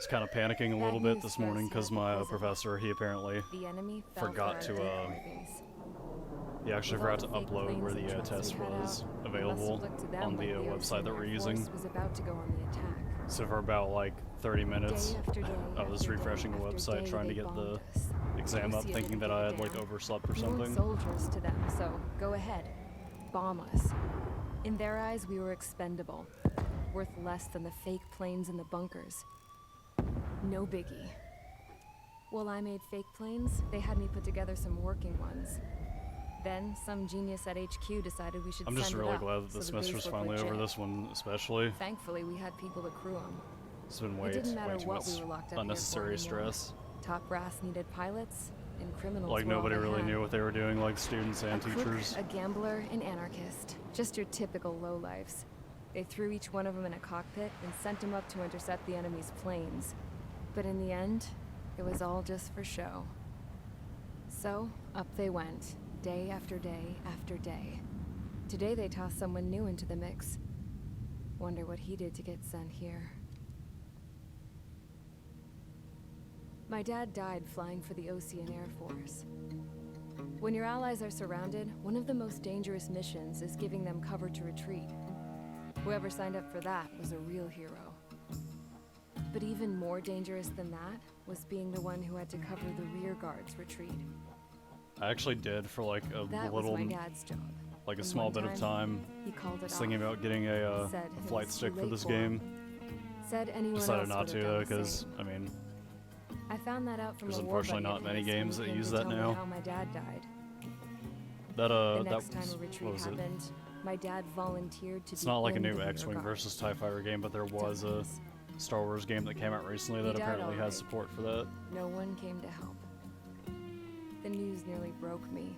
was kind of panicking a little bit this morning because my professor, he apparently forgot to, he actually forgot to upload where the test was available on the website that we're using. So for about like 30 minutes, I was refreshing the website trying to get the exam up, thinking that I had like overslept or something. Soldiers to them, so go ahead, bomb us. In their eyes, we were expendable, worth less than the fake planes in the bunkers. No biggie. While I made fake planes, they had me put together some working ones. Then, some genius at HQ decided we should I'm just really glad that the semester's finally over, this one especially. Thankfully, we had people to crew them. It's been way too much unnecessary stress. Top brass needed pilots, and criminals like nobody really knew what they were doing, like students and teachers. A gambler, an anarchist. Just your typical lowlifes. They threw each one of them in a cockpit and sent them up to intercept the enemy's planes. But in the end, it was all just for show. So, up they went, day after day after day. Today they tossed someone new into the mix. Wonder what he did to get sent here. My dad died flying for the Ocean Air Force. When your allies are surrounded, one of the most dangerous missions is giving them cover to retreat. Whoever signed up for that was a real hero. But even more dangerous than that was being the one who had to cover the rear guard's retreat. I actually did for like a that little, was my dad's job. like a small bit of time. I was thinking about getting a flight stick for this game. Decided not to though, because I mean, I found that out from there's unfortunately not many games that use that now. How my dad died. That the that next was, time a retreat what was it? happened, my dad volunteered to It's not like a new the X-Wing rear versus TIE Fighter game, but there was a Star Wars game that came out recently that apparently has support for that. No one came to help. The news nearly broke me.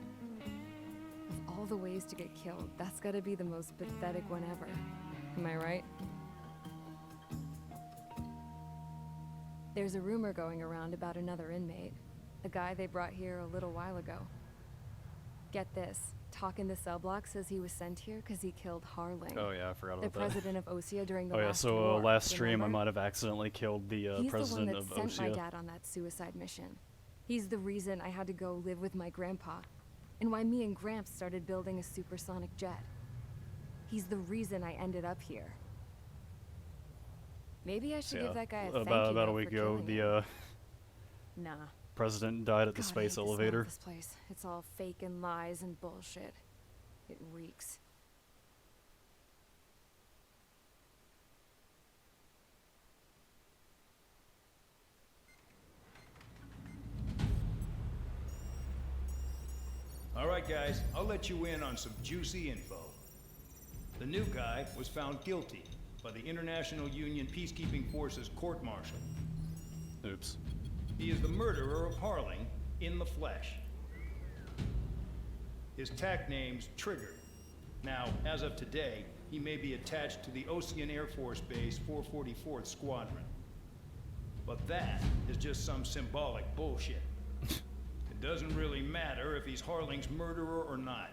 Of all the ways to get killed, that's gotta be the most pathetic one ever. Am I right? There's a rumor going around about another inmate. A guy they brought here a little while ago. Get this. Talk in the cell block says he was sent here because he killed Harling. Oh yeah, I forgot about the that. president of Osea during the oh yeah, last so war, last stream remember? I might have accidentally killed the president of He's the one that sent Osea. my dad on that suicide mission. He's the reason I had to go live with my grandpa, and why me and Gramps started building a supersonic jet. He's the reason I ended up here. Maybe I should give that guy a thank you about a week ago, the Nah. president died at the space elevator. This place. It's all fake and lies and bullshit. It reeks. All right, guys, I'll let you in on some juicy info. The new guy was found guilty by the International Union Peacekeeping Forces court-martial. Oops. He is the murderer of Harling in the flesh. His tack name's Trigger. Now, as of today, he may be attached to the Ocean Air Force Base 444th Squadron. But that is just some symbolic bullshit. It doesn't really matter if he's Harling's murderer or not.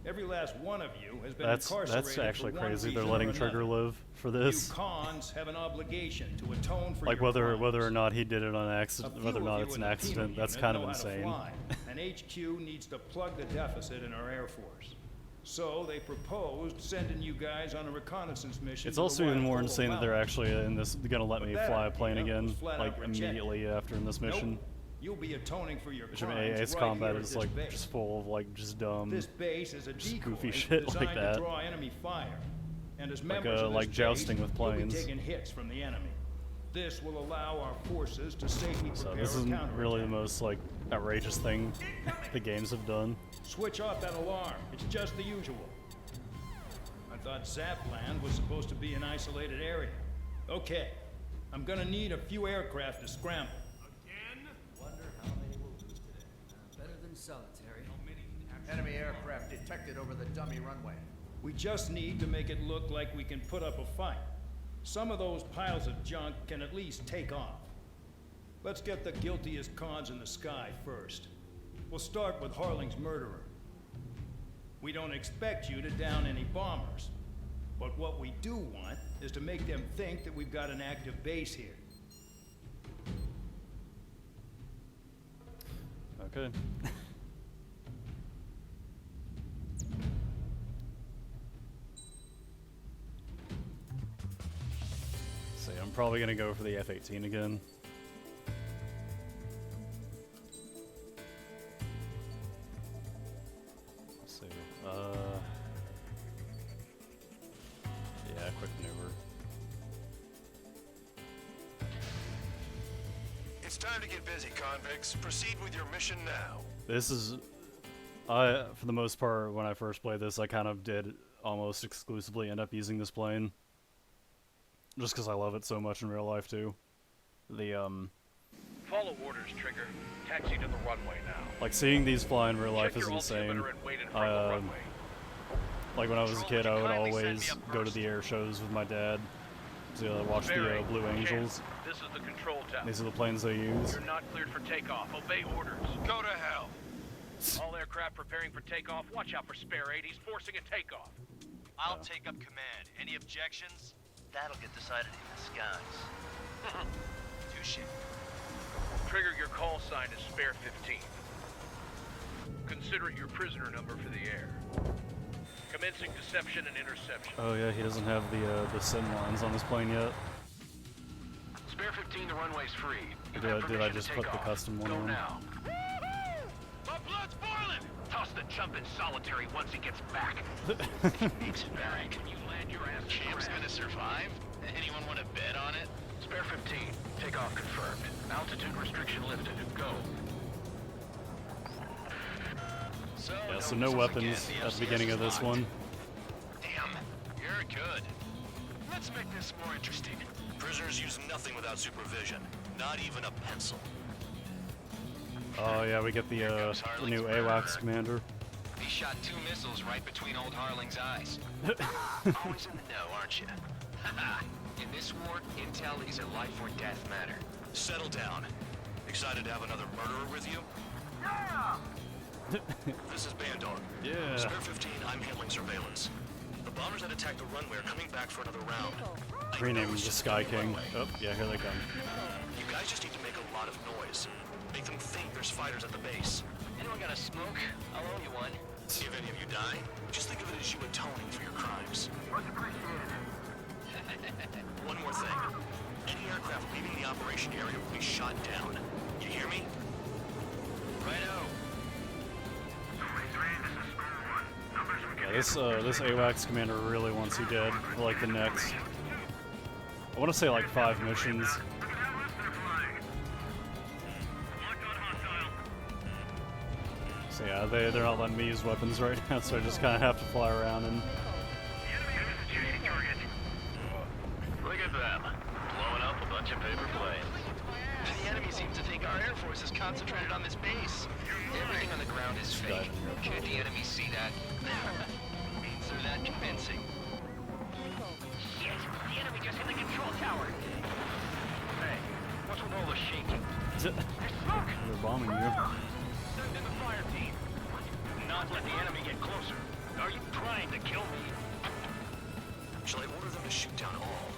Every last one of you has been incarcerated. That's actually for one crazy. They're reason letting or Trigger another. live for this. You cons have an obligation to atone for like your whether crimes. or not he did it on accident, whether or not it's an accident, that's kind of insane. And HQ needs to plug the deficit in our Air Force. So they proposed sending you guys on a reconnaissance mission. It's also even more insane that they're actually in this, gonna let me fly a plane again, like immediately after in this mission. Nope. You'll be atoning for your Which I crimes mean, its right combat here at is this like base. just full of like just dumb, This base is a goofy decoy shit designed like that. to draw enemy fire. And as members of this like jousting base, with planes. you'll be taking hits from the enemy. This will allow our forces to safely prepare So this a isn't counterattack. really the most like outrageous thing the games have done. Switch off that alarm. It's just the usual. I thought Zapland was supposed to be an isolated area. Okay. I'm gonna need a few aircraft to scramble. Again? Wonder how many will lose today. Better than solitary. How many Enemy aircraft detected over the dummy runway. We just need to make it look like we can put up a fight. Some of those piles of junk can at least take off. Let's get the guiltiest cons in the sky first. We'll start with Harling's murderer. We don't expect you to down any bombers. But what we do want is to make them think that we've got an active base here. Okay. See, I'm probably gonna go for the F-18 again. Let's see. Yeah, quick maneuver. It's time to get busy, convicts. Proceed with your mission now. This is, for the most part, when I first played this, I kind of did almost exclusively end up using this plane. Just because I love it so much in real life, too. Follow orders, Trigger. Taxi to the runway now. Like, seeing these fly in real life Check is your insane. altimeter and wait in front of the runway. Like, when I was a kid, I would always go to the air shows with my dad to watch the Blue Angels. This is the control tower. These are the planes they use. You're not cleared for takeoff. Obey orders. Go to hell. All aircraft preparing for takeoff. Watch out for spare 80s forcing a takeoff. I'll take up command. Any objections? That'll get decided in the skies. Touche. Trigger, your call sign is spare 15. Consider it your prisoner number for the air. Commencing deception and interception. Oh yeah, he doesn't have the SIM lines on his plane yet. Spare 15, the runway's free. Did I just put the custom one Go on? now. My blood's boiling! Toss the chump in solitary once he gets back. Makes it back. When you land your ass, Champ's gonna survive? Anyone want to bet on it? Spare 15. Takeoff confirmed. Altitude restriction lifted. Go. Yeah, so no weapons at the beginning of this one. Damn, you're good. Let's make this more interesting. Prisoners use nothing without supervision. Not even a pencil. Oh yeah, we get the new AWACS commander. He shot 2 missiles right between old Harling's eyes. Always in the know, aren't you? In this war, intel is a life or death matter. Settle down. Excited to have another murderer with you? Yeah! This is Bandar. Yeah. Spare 15, I'm handling surveillance. The bombers that attacked the runway are coming back for another round. Rename him the Sky King. Oh, yeah, here they come. You guys just need to make a lot of noise. Make them think there's fighters at the base. Anyone got a smoke? I'll owe you one. If any of you die, just think of it as you atoning for your crimes. Much appreciated. One more thing. Any aircraft leaving the operation area will be shot down. You hear me? Righto. Yeah, this AWACS commander really wants you dead for like the next, I want to say like 5 missions. So yeah, they're not letting me use weapons right now, so I just kind of have to fly around and... Look at them. Blowing up a bunch of paper planes. The enemy seems to think our Air Force is concentrated on this base. Everything on the ground is fake. Can't the enemy see that? Means they're that convincing. Shit! The enemy just hit the control tower! Hey, what's with all the shaking? There's smoke! They're bombing you. Send in the fire team. Not let the enemy get closer. Are you trying to kill me? Shall I order them to shoot down all?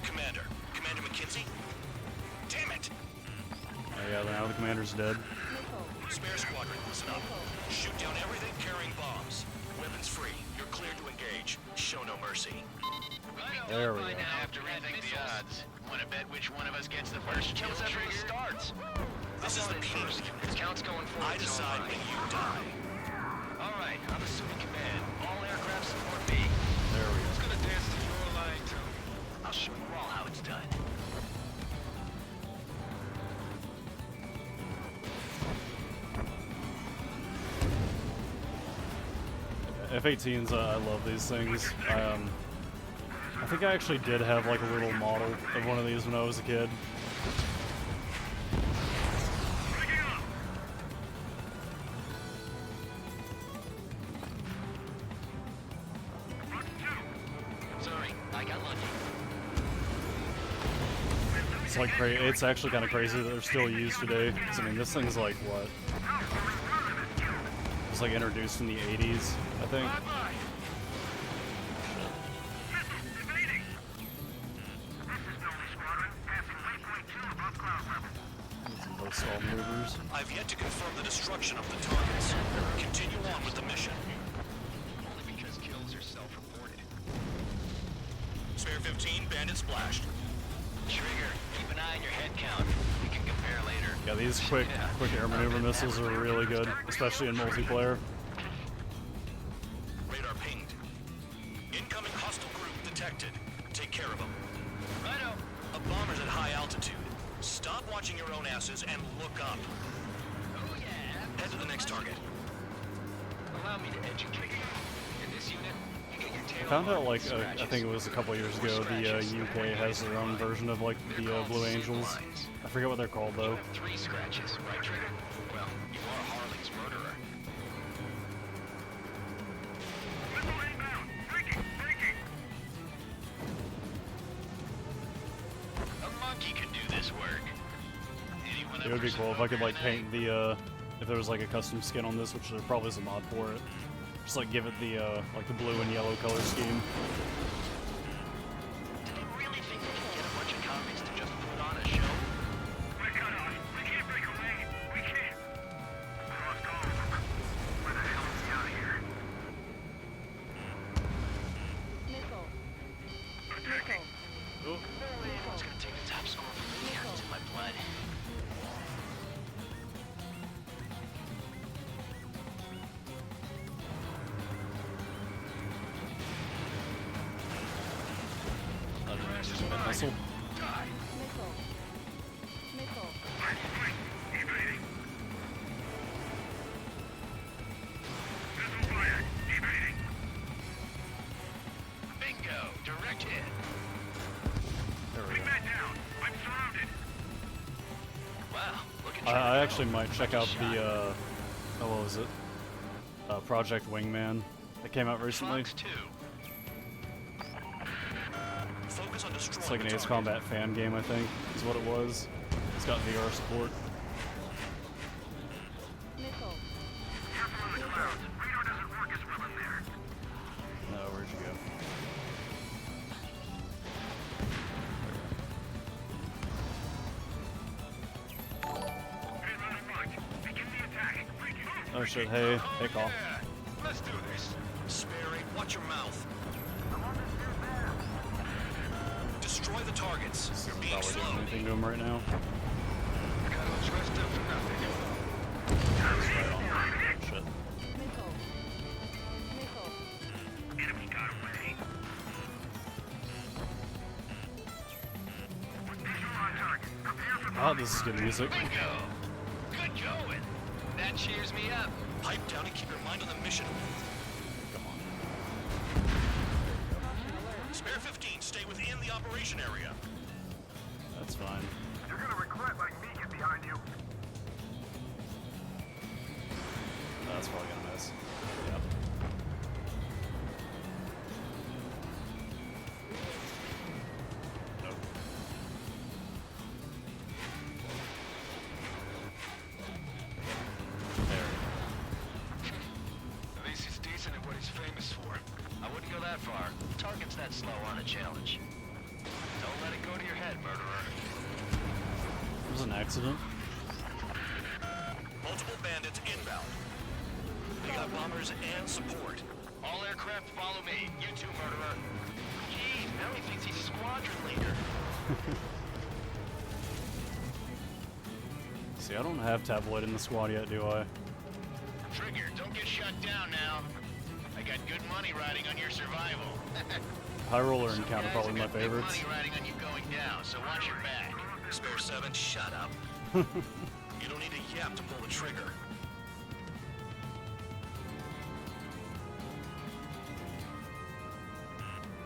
Commander McKinsey? Damn it! Oh yeah, now the commander's dead. Spare squadron, listen up. Shoot down everything carrying bombs. Weapons free. You're cleared to engage. Show no mercy. There we go. Have to rethink the odds. Want to bet which one of us gets the first kill after it starts? This is the peak. Count's going forward. I decide when you die. All right, I'm assuming command. All aircraft support me. There we Who's gonna dance to your line, Tony? I'll show you all how it's done. F-18s, I love these things. I think I actually did have like a little model of one of these when I was a kid. Sorry, I got lucky. It's like it's actually kind of crazy that they're still used today. 'Cause, I mean, this thing's like what? It was like introduced in the 80s, I think. stall maneuvers. I've yet to confirm the destruction of the targets. Continue on with the mission. Only because kills are self-reported. Spare 15, bandit splashed. Trigger, keep an eye on your head count. We can compare later. Yeah, these quick air maneuver missiles are really good, especially in multiplayer. Radar pinged. Incoming hostile group detected. Take care of them. Righto. A bomber's at high altitude. Stop watching your own asses and look up. Oh yeah. Head to the next target. Allow me to educate you. In this unit, you get your tail. I found out, like, scratches. I think it was a couple years ago, the UK has their own version of, like, the Blue Angels. I forget what they're called, You though. have 3 scratches, right, Trigger? Well, you are Harley's murderer. A monkey can do this work. Anyone It would be ever cool if I could, like, smoke paint the, if there was, like, a custom skin on this, which there probably is a mod for it. Just, like, give it the, like, the blue and yellow color scheme. Do they really think they can get a bunch of convicts to just put on a show? We're cut off. We can't break away. We can't. We lost all of them. Where the hell are we out of here? Nickel. Attacking. Nickel. No way anyone's gonna take the top score from me. It's in my blood. Missile. Nickel. Nickel. Fight, fight. Evading. Missile fire. Evading. Bingo! Direct hit. There we Bring go. that down. I'm surrounded. Wow, look at you. I actually might check out the, oh, what was it? Project Wingman that came out recently. Fox 2. Focus on destroying It's like an the Ace target. Combat fan game, I think, is what it was. It's got VR support. Nickel. Careful on the clouds. Radar doesn't work as well in there. No, where'd you go? Didn't run much. Begin the attack. Break it. Oh shit, hey, hey, call. Yeah, let's do this. Spare 8, watch your mouth. Destroy the targets. You're being Probably doing slowed. anything to him right now. Got all dressed up for nothing. Right on. Shit. Nickel. Nickel. Enemy got away. Visual on target. Prepare for Oh, this is good music. Bingo! Good going. That cheers me up. Pipe down and keep your mind on the mission. Come on. Spare 15, stay within the operation area. That's fine. You're gonna regret letting me get behind you. That's probably gonna miss. Yep. Nope. There. At least he's decent at what he's famous for. I wouldn't go that far. Target's that slow on a challenge. Don't let it go to your head, murderer. It was an accident. Multiple bandits inbound. We got bombers and support. All aircraft follow me. You too, murderer. Jeez, now he thinks he's squadron leader. See, I don't have Tabloid in the squad yet, do I? Trigger, don't get shut down now. I got good money riding on your survival. High Roller Some Encounter guys probably have my got big favorites. money riding on you going down, so watch your back. Spare 7, shut up. You don't need a yap to pull the trigger.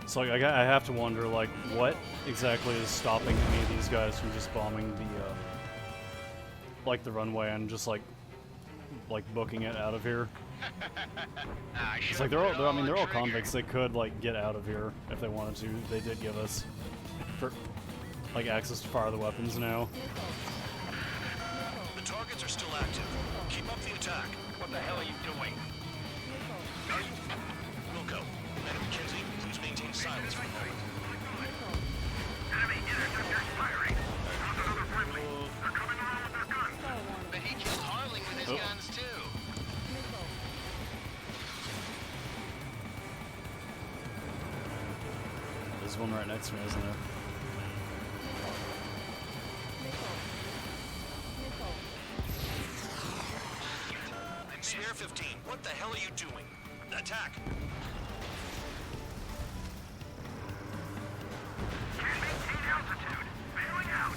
So like, I have to wonder, like, what exactly is stopping any of these guys from just bombing the, like, the runway and just, like booking it out of here? I It's like, they're all convicts. They could, like, get out of here if they wanted to. They did give us, like, access to fire the weapons now. The targets are still active. Keep up the attack. What the hell are you doing? Wilco, and McKenzie, please maintain silence for a moment. Enemy interceptors firing. Found another friendly. They're coming around with their guns. There's one right next to me, isn't there? Spare 15, what the hell are you doing? Attack! Can't maintain altitude. Bailing out.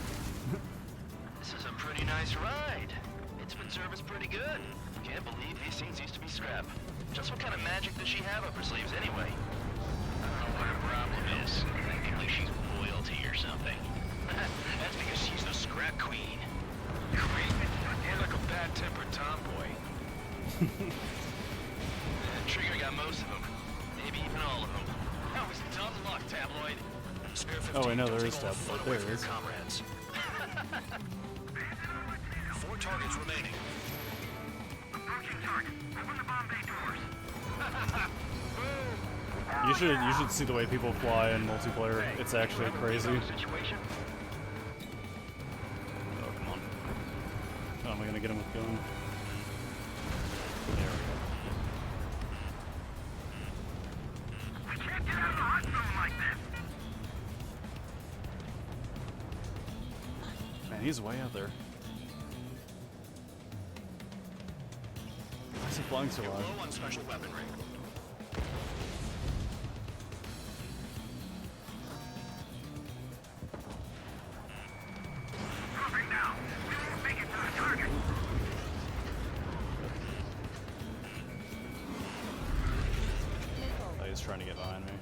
This is a pretty nice ride. Its been serviced pretty good. Can't believe these things used to be scrap. Just what kind of magic does she have up her sleeves anyway? I don't know what her problem is. Acting like she's royalty or something. That's because she's the scrap queen. Queen? More like a bad-tempered tomboy. Trigger got most of them. Maybe even all of them. That was dumb luck, Tabloid. Spare 15, Oh, wait, no, don't there is take all the Tabloid. fun away There from it your is. comrades. 4 targets remaining. Approaching target. Open the bomb bay doors. You should see the way people fly in multiplayer. It's actually crazy. Situation? Oh, come on. How am I gonna get him with gun? There we We can't get out of the hot zone like this. go. Man, he's way out there. Why is he flying so You're high? low on special weaponry. Dropping down. We won't make it to the target. Oh, he's trying to get behind me. In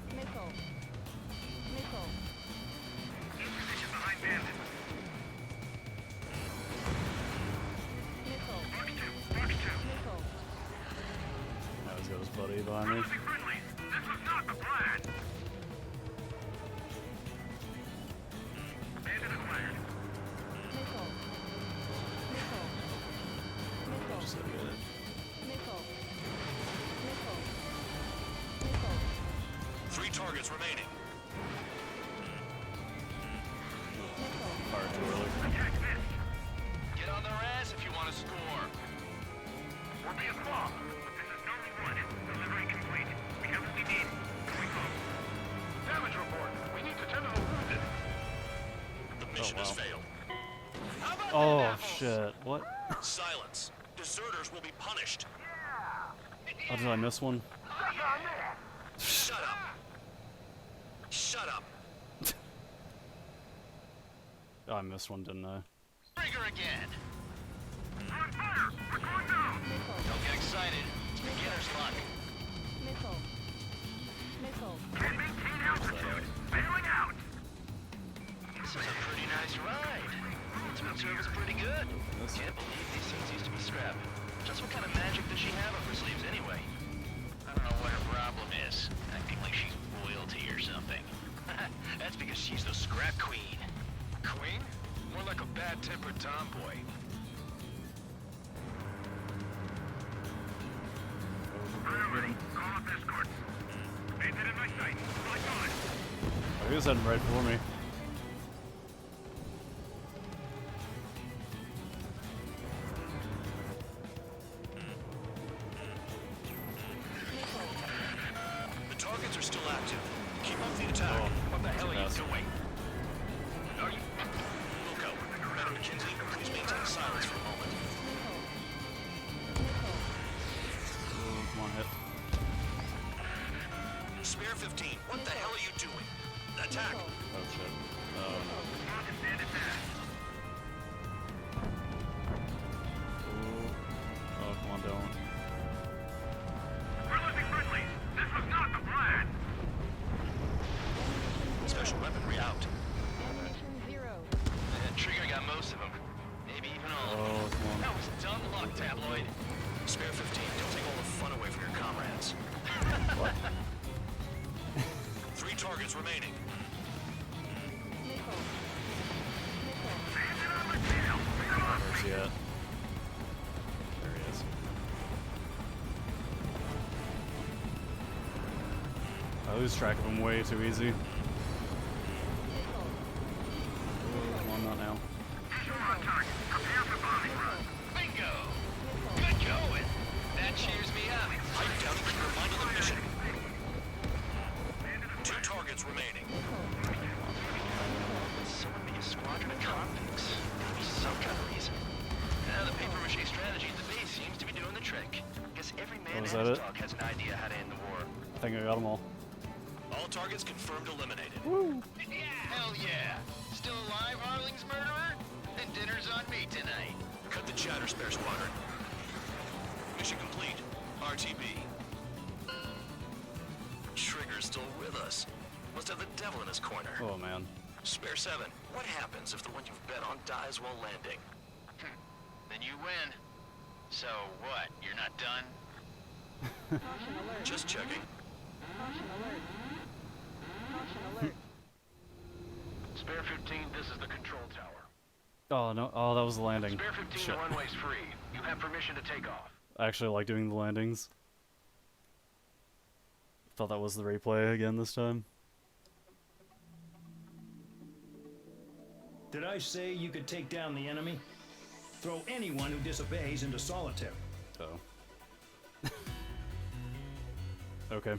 position behind bandit. Box 2. Now he's got his buddy behind me. Losing friendlies. This was not the plan. Bandit acquired. Just gotta get it. 3 targets remaining. Far too early. Attack this. Get on their ass if you want to score. We'll be a claw. This is Noble 1. Delivery complete. We have what we need. Going home. Damage report. We need to tend to the wounded. The mission has wow. failed. Oh shit! What? Silence. Deserters will be punished. Oh, did I miss one? Shut up. Shut up. Oh, I missed one, didn't I? Trigger again. We're on fire. We're going down. Don't get excited. It's beginner's luck. Can't maintain altitude. Bailing out. This is a pretty nice ride. It's been serviced pretty good. This- Can't believe these things used to be scrap. Just what kind of magic does she have up her sleeves anyway? I don't know what her problem is. Acting like she's royalty or something. That's because she's the scrap queen. Queen? More like a bad-tempered tomboy. Priority. Call up escorts. Bandit in my sight. Like on. Oh, he was heading right for me. The targets are still active. Keep up the attack. What the hell are you Fast. doing? Are you... Wilco, Commander McKenzie, please maintain silence for a moment. Oh, come on, hit. Spare 15, what the hell are you doing? Attack! Oh shit. Oh no. Wanted bandit back. Ooh. Oh, come on, don't. We're losing friendlies. This was not the plan. Special weaponry out. Trigger got most of them. Maybe even all of them. Oh, come on. That was dumb luck, Tabloid. Spare 15, don't take all the fun away from your comrades. What? 3 targets remaining. Bandit on my tail. Get off. Where's he at? There he is. I lose track of him way too easy. Oh, come on, not now. Visual on target. Prepare for bombing run. Bingo! Good going! That cheers me up. Pipe down and keep your mind on the mission. 2 targets remaining. idea how to end the war. I think I got them all. All targets confirmed eliminated. Hell yeah! Still alive, Harling's murderer? Then dinner's on me tonight. Cut the chatter, Spare Squadron. Mission complete. RTB. Trigger's still with us. Must have the devil in his corner. Oh man. Spare 7, what happens if the one you've bet on dies while landing? Then you win. So what? You're not done? Just checking. Spare 15, this is the control tower. Oh no. Oh, that was the landing. Spare 15, Shit. the runway's free. You have permission to take off. I actually like doing the landings. Thought that was the replay again this time. Did I say you could take down the enemy? Throw anyone who disobeys into solitary. Oh. Okay.